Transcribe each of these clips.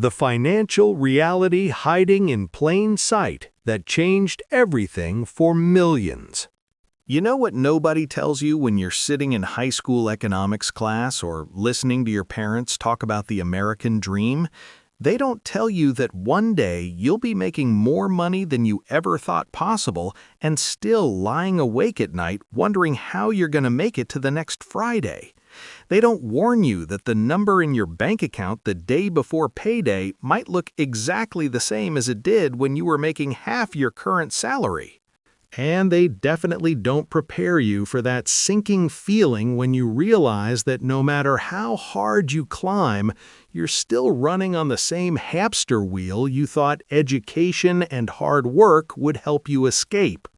The financial reality hiding in plain sight that changed everything for millions. You know what nobody tells you when you're sitting in high school economics class or listening to your parents talk about the American dream? They don't tell you that one day you'll be making more money than you ever thought possible and still lying awake at night wondering how you're going to make it to the next Friday. They don't warn you that the number in your bank account the day before payday might look exactly the same as it did when you were making half your current salary. And they definitely don't prepare you for that sinking feeling when you realize that no matter how hard you climb, you're still running on the same hamster wheel you thought education and hard work would help you escape.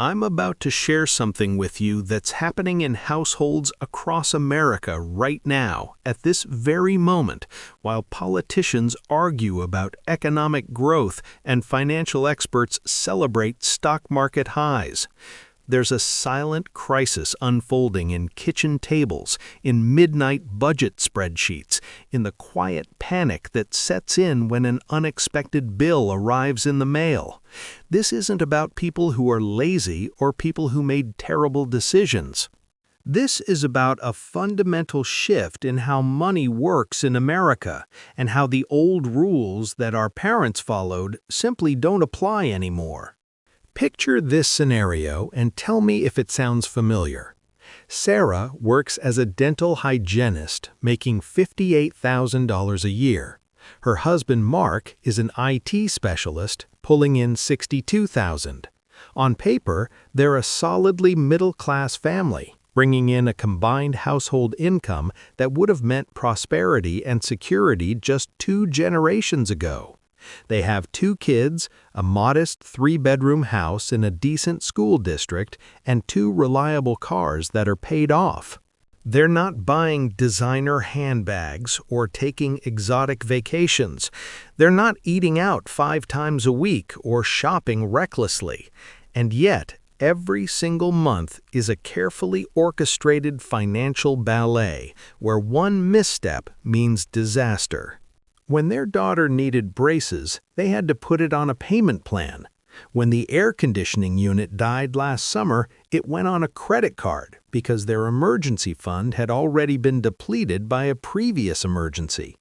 I'm about to share something with you that's happening in households across America right now, at this very moment, while politicians argue about economic growth and financial experts celebrate stock market highs. There's a silent crisis unfolding in kitchen tables, in midnight budget spreadsheets, in the quiet panic that sets in when an unexpected bill arrives in the mail. This isn't about people who are lazy or people who made terrible decisions. This is about a fundamental shift in how money works in America and how the old rules that our parents followed simply don't apply anymore. Picture this scenario and tell me if it sounds familiar. Sarah works as a dental hygienist, making $58,000 a year. Her husband Mark is an IT specialist, pulling in $62,000. On paper, they're a solidly middle-class family, bringing in a combined household income that would have meant prosperity and security just 2 generations ago. They have 2 kids, a modest 3-bedroom house in a decent school district, and 2 reliable cars that are paid off. They're not buying designer handbags or taking exotic vacations. They're not eating out 5 times a week or shopping recklessly. And yet, every single month is a carefully orchestrated financial ballet where one misstep means disaster. When their daughter needed braces, they had to put it on a payment plan. When the air conditioning unit died last summer, it went on a credit card because their emergency fund had already been depleted by a previous emergency.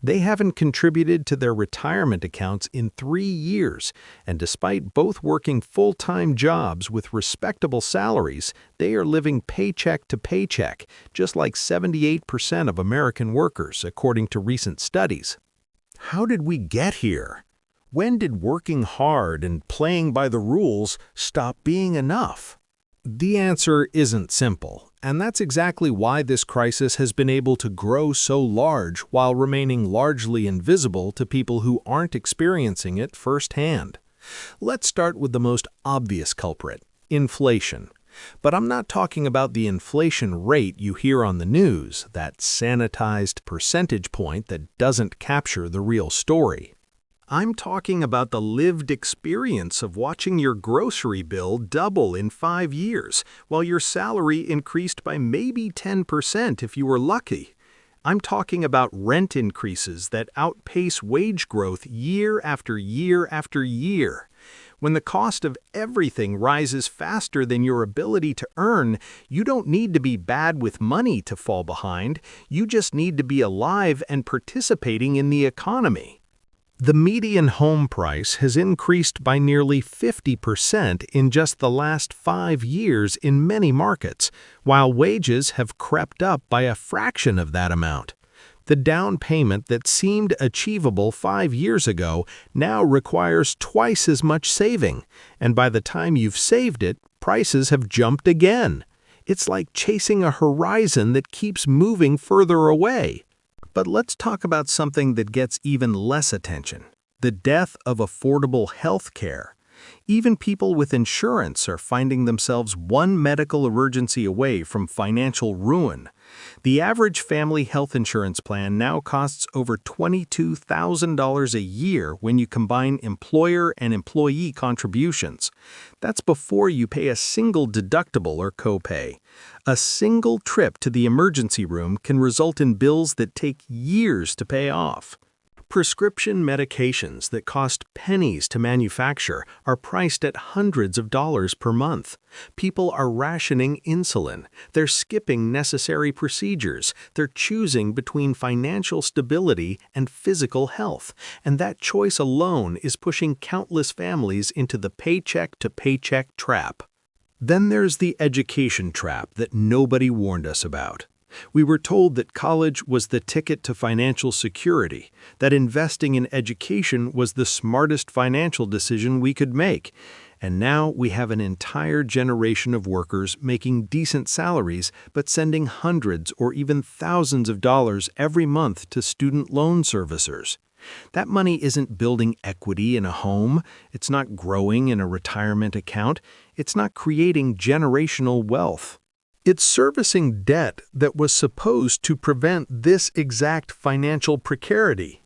They haven't contributed to their retirement accounts in 3 years, and despite both working full-time jobs with respectable salaries, they are living paycheck to paycheck, just like 78% of American workers, according to recent studies. How did we get here? When did working hard and playing by the rules stop being enough? The answer isn't simple, and that's exactly why this crisis has been able to grow so large while remaining largely invisible to people who aren't experiencing it firsthand. Let's start with the most obvious culprit, inflation. But I'm not talking about the inflation rate you hear on the news, that sanitized percentage point that doesn't capture the real story. I'm talking about the lived experience of watching your grocery bill double in 5 years, while your salary increased by maybe 10% if you were lucky. I'm talking about rent increases that outpace wage growth year after year after year. When the cost of everything rises faster than your ability to earn, you don't need to be bad with money to fall behind. You just need to be alive and participating in the economy. The median home price has increased by nearly 50% in just the last 5 years in many markets, while wages have crept up by a fraction of that amount. The down payment that seemed achievable 5 years ago now requires twice as much saving, and by the time you've saved it, prices have jumped again. It's like chasing a horizon that keeps moving further away. But let's talk about something that gets even less attention: the death of affordable health care. Even people with insurance are finding themselves one medical emergency away from financial ruin. The average family health insurance plan now costs over $22,000 a year when you combine employer and employee contributions. That's before you pay a single deductible or copay. A single trip to the emergency room can result in bills that take years to pay off. Prescription medications that cost pennies to manufacture are priced at hundreds of dollars per month. People are rationing insulin. They're skipping necessary procedures. They're choosing between financial stability and physical health. And that choice alone is pushing countless families into the paycheck-to-paycheck trap. Then there's the education trap that nobody warned us about. We were told that college was the ticket to financial security, that investing in education was the smartest financial decision we could make. And now we have an entire generation of workers making decent salaries but sending hundreds or even thousands of dollars every month to student loan servicers. That money isn't building equity in a home, it's not growing in a retirement account, it's not creating generational wealth. It's servicing debt that was supposed to prevent this exact financial precarity.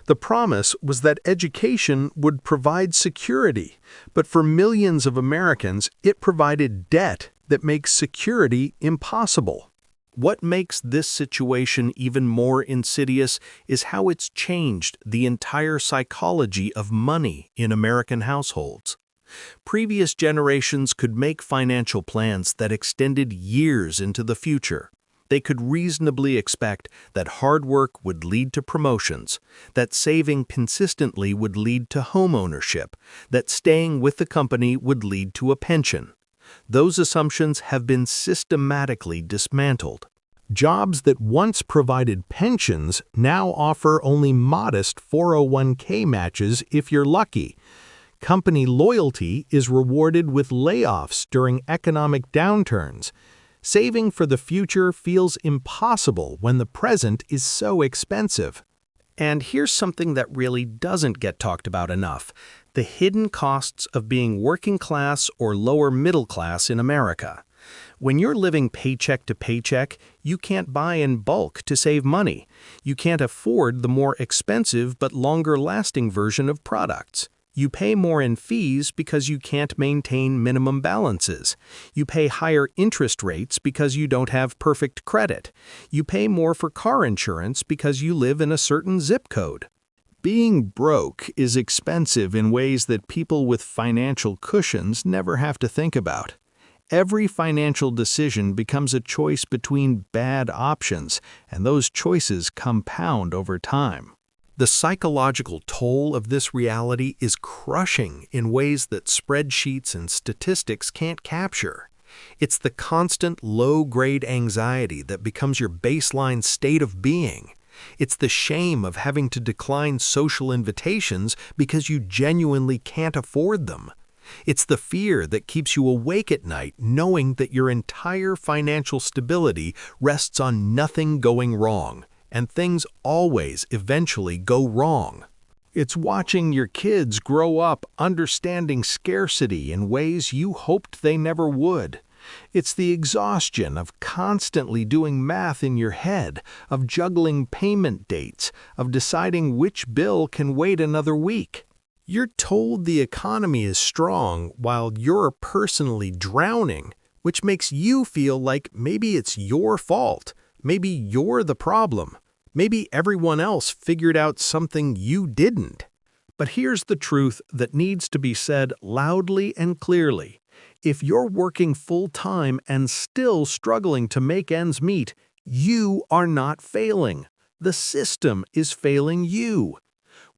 The promise was that education would provide security, but for millions of Americans, it provided debt that makes security impossible. What makes this situation even more insidious is how it's changed the entire psychology of money in American households. Previous generations could make financial plans that extended years into the future. They could reasonably expect that hard work would lead to promotions, that saving consistently would lead to homeownership, that staying with the company would lead to a pension. Those assumptions have been systematically dismantled. Jobs that once provided pensions now offer only modest 401k matches if you're lucky. Company loyalty is rewarded with layoffs during economic downturns. Saving for the future feels impossible when the present is so expensive. And here's something that really doesn't get talked about enough: the hidden costs of being working class or lower middle class in America. When you're living paycheck to paycheck, you can't buy in bulk to save money. You can't afford the more expensive but longer-lasting version of products. You pay more in fees because you can't maintain minimum balances. You pay higher interest rates because you don't have perfect credit. You pay more for car insurance because you live in a certain zip code. Being broke is expensive in ways that people with financial cushions never have to think about. Every financial decision becomes a choice between bad options, and those choices compound over time. The psychological toll of this reality is crushing in ways that spreadsheets and statistics can't capture. It's the constant low-grade anxiety that becomes your baseline state of being. It's the shame of having to decline social invitations because you genuinely can't afford them. It's the fear that keeps you awake at night knowing that your entire financial stability rests on nothing going wrong. And things always eventually go wrong. It's watching your kids grow up understanding scarcity in ways you hoped they never would. It's the exhaustion of constantly doing math in your head, of juggling payment dates, of deciding which bill can wait another week. You're told the economy is strong while you're personally drowning, which makes you feel like maybe it's your fault. Maybe you're the problem. Maybe everyone else figured out something you didn't. But here's the truth that needs to be said loudly and clearly. If you're working full-time and still struggling to make ends meet, you are not failing. The system is failing you.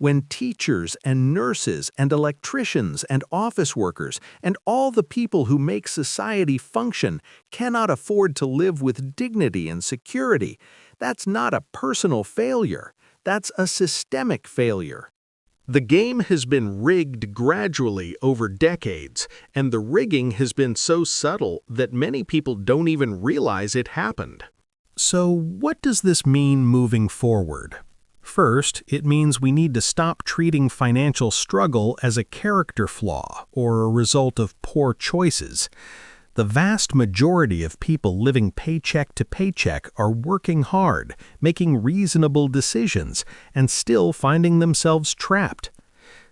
When teachers and nurses and electricians and office workers and all the people who make society function cannot afford to live with dignity and security, that's not a personal failure. That's a systemic failure. The game has been rigged gradually over decades, and the rigging has been so subtle that many people don't even realize it happened. So, what does this mean moving forward? First, it means we need to stop treating financial struggle as a character flaw or a result of poor choices. The vast majority of people living paycheck to paycheck are working hard, making reasonable decisions, and still finding themselves trapped.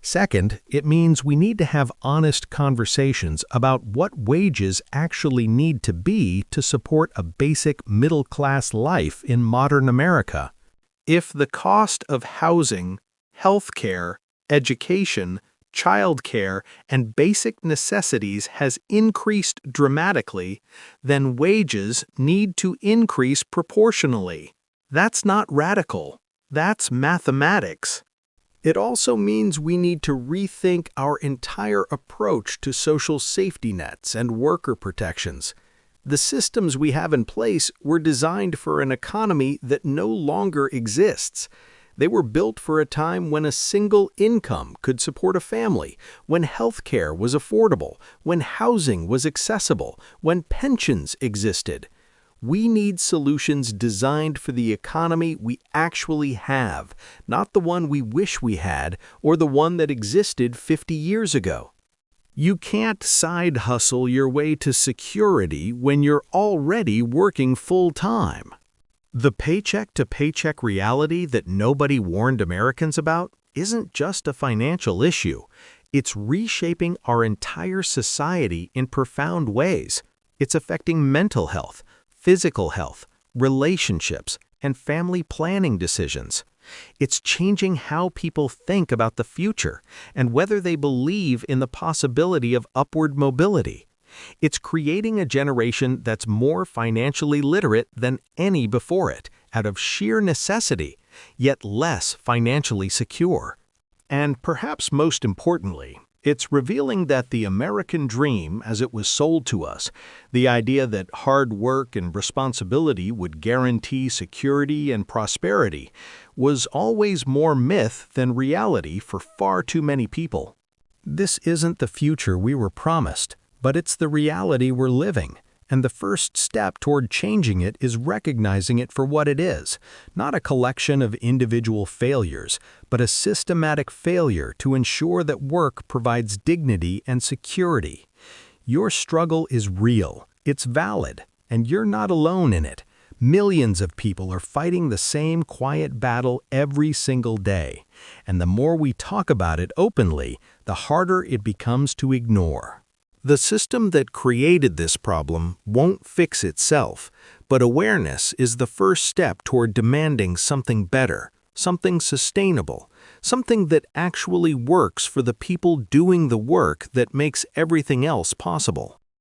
Second, it means we need to have honest conversations about what wages actually need to be to support a basic middle-class life in modern America. If the cost of housing, healthcare, education, childcare, and basic necessities has increased dramatically, then wages need to increase proportionally. That's not radical. That's mathematics. It also means we need to rethink our entire approach to social safety nets and worker protections. The systems we have in place were designed for an economy that no longer exists. They were built for a time when a single income could support a family, when healthcare was affordable, when housing was accessible, when pensions existed. We need solutions designed for the economy we actually have, not the one we wish we had or the one that existed 50 years ago. You can't side hustle your way to security when you're already working full-time. The paycheck-to-paycheck reality that nobody warned Americans about isn't just a financial issue. It's reshaping our entire society in profound ways. It's affecting mental health, physical health, relationships, and family planning decisions. It's changing how people think about the future and whether they believe in the possibility of upward mobility. It's creating a generation that's more financially literate than any before it, out of sheer necessity, yet less financially secure. And perhaps most importantly, it's revealing that the American dream, as it was sold to us, the idea that hard work and responsibility would guarantee security and prosperity, was always more myth than reality for far too many people. This isn't the future we were promised, but it's the reality we're living. And the first step toward changing it is recognizing it for what it is, not a collection of individual failures, but a systematic failure to ensure that work provides dignity and security. Your struggle is real, it's valid, and you're not alone in it. Millions of people are fighting the same quiet battle every single day, and the more we talk about it openly, the harder it becomes to ignore. The system that created this problem won't fix itself, but awareness is the first step toward demanding something better, something sustainable, something that actually works for the people doing the work that makes everything else possible.